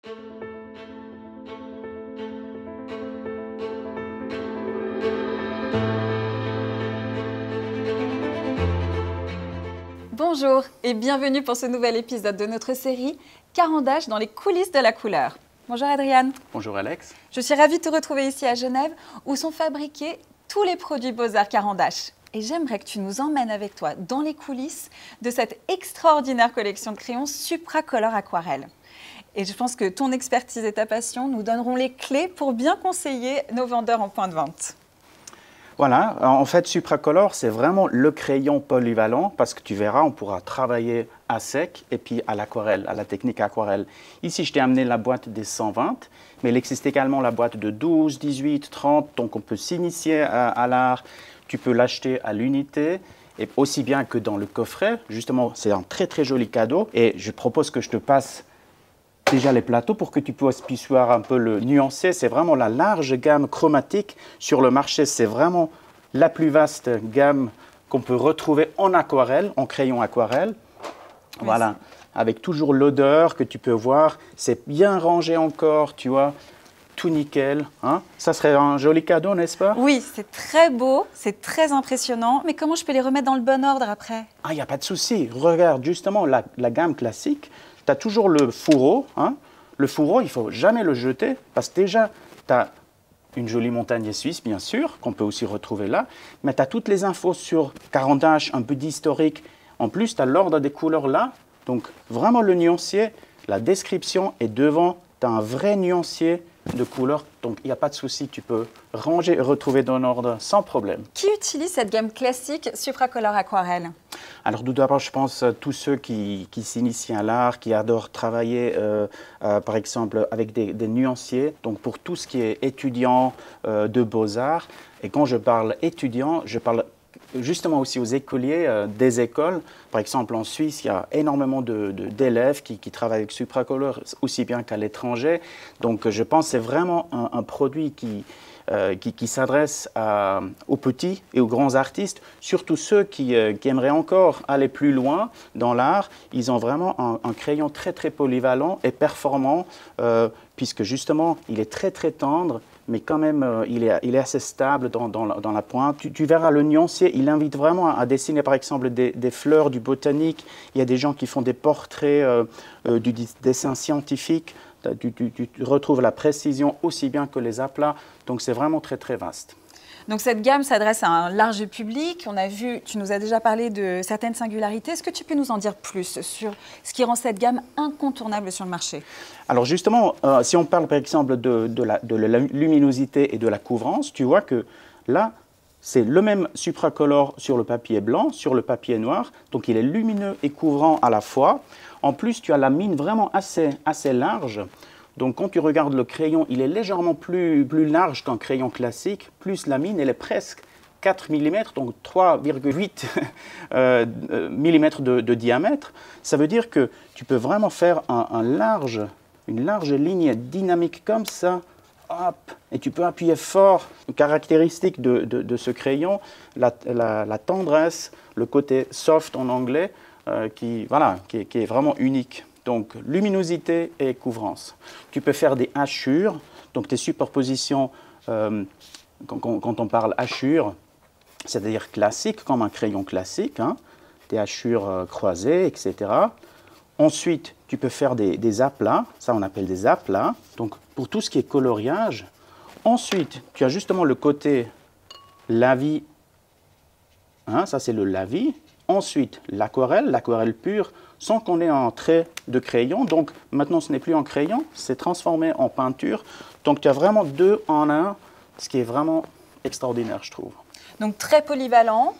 Bonjour et bienvenue pour ce nouvel épisode de notre série Carandache dans les coulisses de la couleur. Bonjour Adriane. Bonjour Alex. Je suis ravie de te retrouver ici à Genève où sont fabriqués tous les produits Beaux-Arts Carandache. Et j'aimerais que tu nous emmènes avec toi dans les coulisses de cette extraordinaire collection de crayons Supracolor Aquarelle. Et je pense que ton expertise et ta passion nous donneront les clés pour bien conseiller nos vendeurs en point de vente. Voilà, en fait Supracolor c'est vraiment le crayon polyvalent parce que tu verras on pourra travailler à sec et puis à l'aquarelle, à la technique aquarelle. Ici je t'ai amené la boîte des 120 mais il existe également la boîte de 12, 18, 30 donc on peut s'initier à l'art, tu peux l'acheter à l'unité et aussi bien que dans le coffret, justement c'est un très très joli cadeau et je propose que je te passe déjà les plateaux pour que tu puisses voir un peu le nuancer. C'est vraiment la large gamme chromatique sur le marché. C'est vraiment la plus vaste gamme qu'on peut retrouver en aquarelle, en crayon aquarelle. Oui, voilà, avec toujours l'odeur que tu peux voir. C'est bien rangé encore, tu vois, tout nickel. Hein? Ça serait un joli cadeau, n'est-ce pas? Oui, c'est très beau, c'est très impressionnant. Mais comment je peux les remettre dans le bon ordre après? Ah, il n'y a pas de souci. Regarde justement la gamme classique. Tu as toujours le fourreau. Hein? Le fourreau, il ne faut jamais le jeter parce que déjà, tu as une jolie montagne suisse, bien sûr, qu'on peut aussi retrouver là. Mais tu as toutes les infos sur Carandache, un peu d'historique. En plus, tu as l'ordre des couleurs là. Donc, vraiment le nuancier, la description et devant, tu as un vrai nuancier de couleurs. Donc, il n'y a pas de souci. Tu peux ranger et retrouver ton ordre sans problème. Qui utilise cette gamme classique Supracolor Aquarelle? Alors tout d'abord, je pense à tous ceux qui s'initient à l'art, qui adorent travailler, par exemple, avec des nuanciers. Donc pour tout ce qui est étudiant de beaux-arts. Et quand je parle étudiant, je parle justement aussi aux écoliers des écoles. Par exemple, en Suisse, il y a énormément d'élèves qui travaillent avec Supracolor, aussi bien qu'à l'étranger. Donc je pense que c'est vraiment un produit qui s'adresse aux petits et aux grands artistes, surtout ceux qui aimeraient encore aller plus loin dans l'art. Ils ont vraiment un crayon très très polyvalent et performant, puisque justement il est très très tendre, mais quand même il est assez stable dans la pointe. Tu verras le nuancier, il invite vraiment à dessiner par exemple des fleurs, du botanique. Il y a des gens qui font des portraits, du dessin scientifique. Tu retrouves la précision aussi bien que les aplats, donc c'est vraiment très très vaste. Donc cette gamme s'adresse à un large public. On a vu, tu nous as déjà parlé de certaines singularités. Est-ce que tu peux nous en dire plus sur ce qui rend cette gamme incontournable sur le marché? Alors justement, si on parle par exemple de la luminosité et de la couvrance, tu vois que là, c'est le même Supracolor sur le papier blanc, sur le papier noir, donc il est lumineux et couvrant à la fois. En plus, tu as la mine vraiment assez large. Donc, quand tu regardes le crayon, il est légèrement plus large qu'un crayon classique. Plus la mine, elle est presque 4 mm, donc 3,8 mm de diamètre. Ça veut dire que tu peux vraiment faire une large ligne dynamique comme ça. Hop, et tu peux appuyer fort. Une caractéristique de ce crayon, la tendresse, le côté soft en anglais, qui est vraiment unique. Donc, luminosité et couvrance. Tu peux faire des hachures, donc des superpositions, quand on parle hachures, c'est-à-dire classique, comme un crayon classique, hein, des hachures croisées, etc. Ensuite, tu peux faire des aplats, ça on appelle des aplats, donc pour tout ce qui est coloriage. Ensuite, tu as justement le côté lavis, hein, ça c'est le lavis. Ensuite, l'aquarelle pure, sans qu'on ait un trait de crayon. Donc maintenant, ce n'est plus un crayon, c'est transformé en peinture. Donc tu as vraiment 2 en 1, ce qui est vraiment extraordinaire, je trouve. Donc très polyvalent,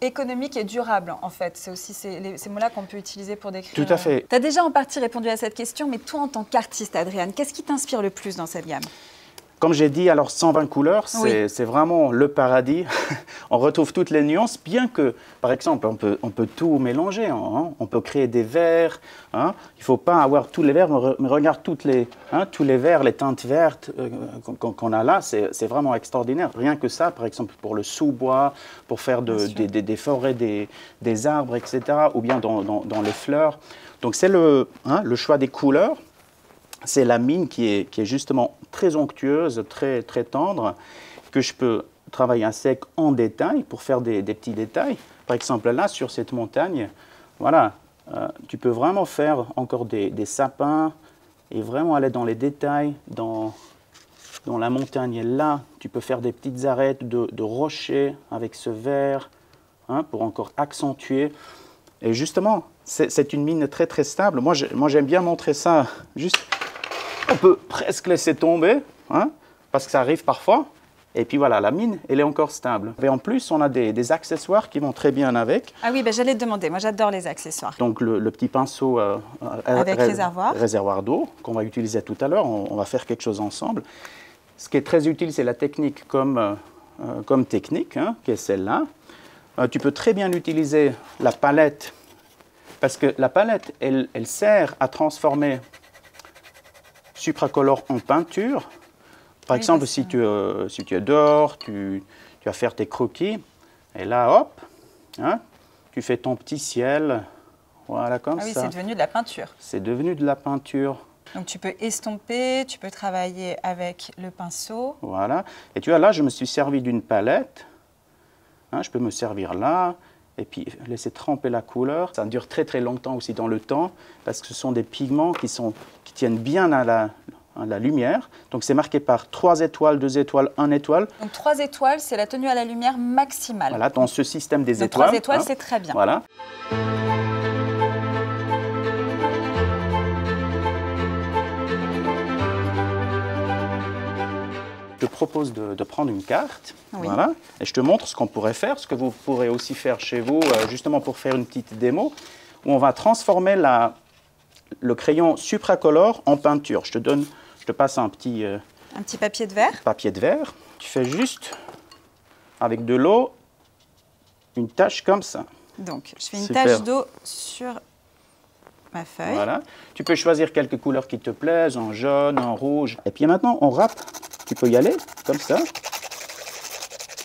économique et durable, en fait. C'est aussi ces mots-là qu'on peut utiliser pour décrire. Tout à fait. Tu as déjà en partie répondu à cette question, mais toi, en tant qu'artiste, Adriane, qu'est-ce qui t'inspire le plus dans cette gamme? Comme j'ai dit, alors 120 couleurs, oui, c'est vraiment le paradis. On retrouve toutes les nuances, bien que, par exemple, on peut tout mélanger. Hein. On peut créer des verts. Hein. Il ne faut pas avoir tous les verts, mais regarde tous les verts, les teintes vertes qu'on a là, c'est vraiment extraordinaire. Rien que ça, par exemple, pour le sous-bois, pour faire des forêts, des arbres, etc., ou bien dans les fleurs. Donc c'est le choix des couleurs. c'est la mine qui est justement très onctueuse, très, très tendre, que je peux travailler à sec en détail pour faire des petits détails. Par exemple, là, sur cette montagne, voilà, tu peux vraiment faire encore des sapins et vraiment aller dans les détails, dans la montagne. Et là, tu peux faire des petites arêtes de rochers avec ce vert, hein, pour encore accentuer. Et justement, c'est une mine très très stable. Moi, j'aime bien montrer ça. Juste, on peut presque laisser tomber, hein, parce que ça arrive parfois. Et puis voilà, la mine, elle est encore stable. Et en plus, on a des accessoires qui vont très bien avec. Ah oui, ben j'allais te demander. Moi, j'adore les accessoires. Donc le petit pinceau avec réservoir d'eau qu'on va utiliser tout à l'heure. On va faire quelque chose ensemble. Ce qui est très utile, c'est la technique comme technique, hein, qui est celle-là. Tu peux très bien utiliser la palette, parce que la palette, elle sert à transformer supracolore en peinture. Par exemple, si tu es dehors, tu vas faire tes croquis, et là, hop, hein, tu fais ton petit ciel, voilà, comme ça. Ah oui, c'est devenu de la peinture. C'est devenu de la peinture. Donc tu peux estomper, tu peux travailler avec le pinceau. Voilà, et tu vois, là, je me suis servi d'une palette, hein, je peux me servir là, et puis laisser tremper la couleur. Ça dure très très longtemps aussi dans le temps, parce que ce sont des pigments qui tiennent bien à la lumière. Donc c'est marqué par 3 étoiles, 2 étoiles, 1 étoile. Donc 3 étoiles, c'est la tenue à la lumière maximale. Voilà, dans ce système des donc étoiles. 3 étoiles, hein, c'est très bien. Voilà. Je te propose de prendre une carte, oui. Voilà, et je te montre ce qu'on pourrait faire, ce que vous pourrez aussi faire chez vous, justement pour faire une petite démo, où on va transformer le crayon supracolore en peinture. Je te passe un petit papier de verre. Papier de verre. Tu fais juste, avec de l'eau, une tache comme ça. Donc, je fais une tache d'eau sur ma feuille. Voilà. Tu peux choisir quelques couleurs qui te plaisent, en jaune, en rouge. Et puis maintenant, on râpe. Tu peux y aller, comme ça.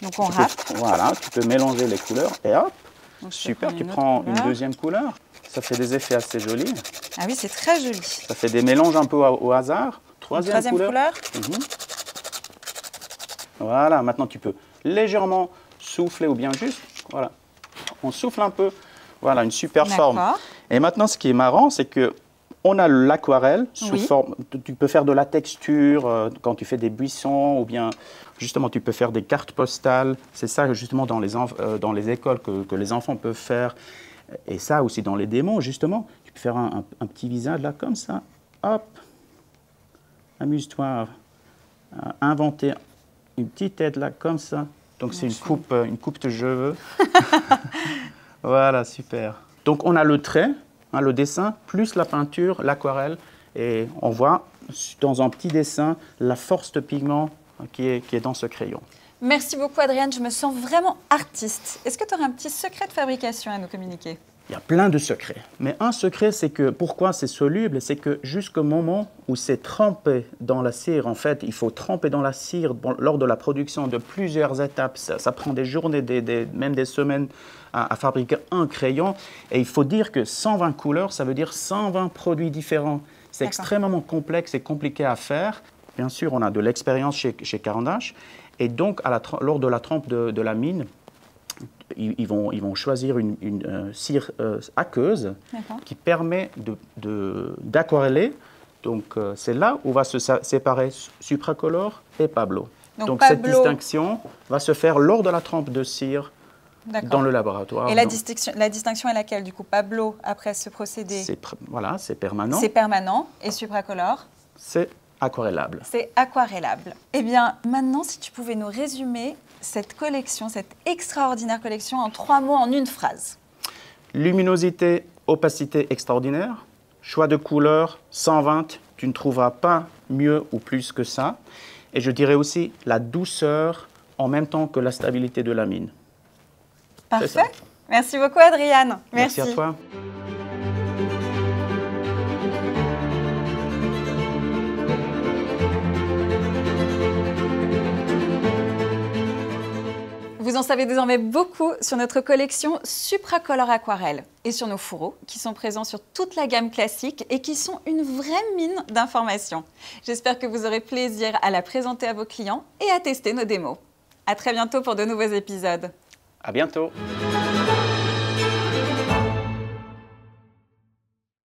Donc on râpe. Voilà, tu peux mélanger les couleurs et hop, donc, super, tu prends une deuxième couleur. Ça fait des effets assez jolis. Ah oui, c'est très joli. Ça fait des mélanges un peu au hasard. Troisième couleur. Voilà, maintenant tu peux légèrement souffler ou bien juste, voilà, on souffle un peu. Voilà, une super forme. Et maintenant, ce qui est marrant, c'est que on a l'aquarelle sous forme. Tu peux faire de la texture quand tu fais des buissons ou bien justement tu peux faire des cartes postales. C'est ça justement dans les écoles que les enfants peuvent faire. Et ça aussi dans les démos justement. Tu peux faire un petit visage là comme ça. Hop. Amuse-toi à inventer une petite tête là comme ça. Donc c'est une coupe de cheveux. Voilà, super. Donc on a le trait. Le dessin, plus la peinture, l'aquarelle, et on voit dans un petit dessin la force de pigment qui est dans ce crayon. Merci beaucoup Adriane, je me sens vraiment artiste. Est-ce que tu aurais un petit secret de fabrication à nous communiquer? Il y a plein de secrets, mais un secret c'est que pourquoi c'est soluble, c'est que jusqu'au moment où c'est trempé dans la cire, en fait il faut tremper dans la cire lors de la production de plusieurs étapes, ça prend des journées, même des semaines à fabriquer un crayon, et il faut dire que 120 couleurs, ça veut dire 120 produits différents. C'est extrêmement complexe et compliqué à faire. Bien sûr, on a de l'expérience chez Caran d'Ache, et donc lors de la trempe de la mine, ils vont choisir une cire aqueuse qui permet d'aquareller. Donc c'est là où va se séparer supracolore et Pablo. Donc cette distinction va se faire lors de la trempe de cire dans le laboratoire. Et la distinction est laquelle du coup? Pablo, après ce procédé? Voilà, c'est permanent. C'est permanent. Et supracolore? C'est aquarellable. C'est aquarellable. Eh bien, maintenant, si tu pouvais nous résumer cette collection, cette extraordinaire collection en 3 mots, en une phrase. Luminosité, opacité extraordinaire. Choix de couleurs, 120. Tu ne trouveras pas mieux ou plus que ça. Et je dirais aussi la douceur en même temps que la stabilité de la mine. Parfait. Merci beaucoup, Adriane. Merci à toi. Vous en savez désormais beaucoup sur notre collection Supracolor Aquarelle et sur nos fourreaux qui sont présents sur toute la gamme classique et qui sont une vraie mine d'informations. J'espère que vous aurez plaisir à la présenter à vos clients et à tester nos démos. À très bientôt pour de nouveaux épisodes. À bientôt.